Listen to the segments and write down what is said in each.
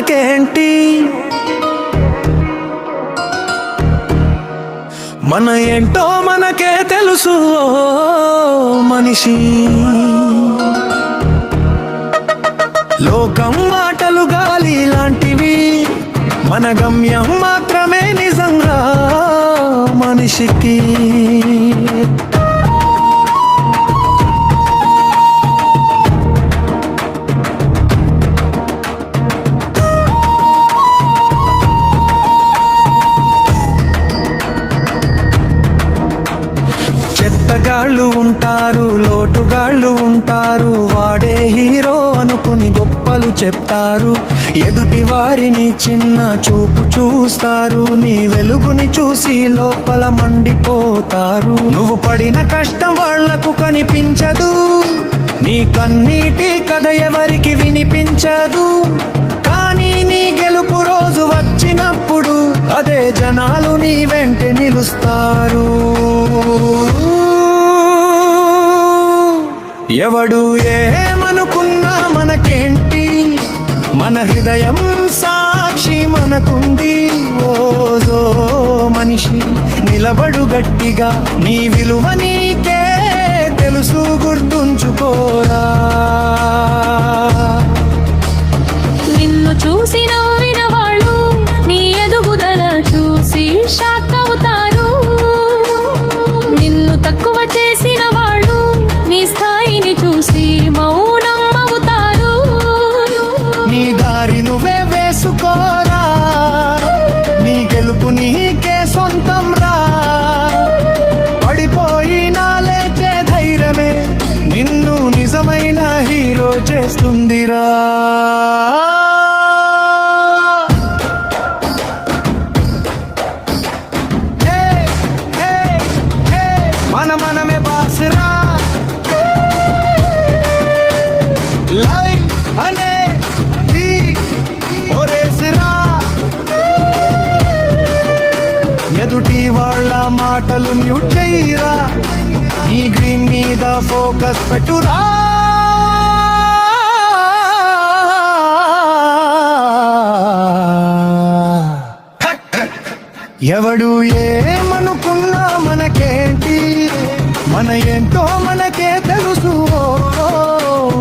మనకేంటి, మన ఏంటో మనకే తెలుసు ఓ మనిషి. లోకం మాటలు గాలి లాంటివి, మన గమ్యం మాత్రమే నిజంగా మనిషికి. చెత్తగాళ్ళు ఉంటారు, లోటుగాళ్ళు ఉంటారు, వాడే హీరో అనుకుని గొప్పలు చెప్తారు. ఎదుటి వారిని చిన్న చూపు చూస్తారు, నీ వెలుగుని చూసి లోపల మండిపోతారు. నువ్వు పడిన కష్టం వాళ్లకు కనిపించదు, నీ కన్నీటి కథ ఎవరికి వినిపించదు. కానీ నీ గెలుపు రోజు వచ్చినప్పుడు అదే జనాలు నీ వెంట నిలుస్తారు. ఎవడు ఏమనుకున్నా మనకేంటి, మన హృదయం సాక్షి మనకుంది. ఓజో మనిషి నిలబడు గట్టిగా, నీ విలువ నీకే తెలుసు, గుర్తుంచుకోరా. నిన్ను చూసి నవ్విన వాళ్ళు నీ ఎదుగుదల చూసి షాక్ అవుతారు. నిన్ను తక్కువ చేసిన వాళ్ళు నీ స్థాయిని చూసి మౌనం అవుతారు. నీ దారి నువ్వే వేసుకోరా, నీ గెలుపు నీకే సొంతం రా. పడిపోయినా లేచే ధైర్యమే నిన్ను నిజమైన హీరో చేస్తుందిరా. మనమే బాసురా, లైఫ్ అనే ఒరేసిరా. ఎదుటి వాళ్ళ మాటలు మ్యూట్ చేయరా, ఈ గ్రీన్ మీద ఫోకస్ పెట్టురా. ఎవడు ఏమనుకున్నా మనకేంటి, మన ఏంటో మనకే తెలుసు ఓ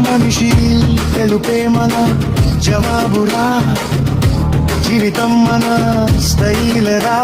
మనిషి. తెలుపే మన జవాబురా, జీవితం మన స్టైల్ రా.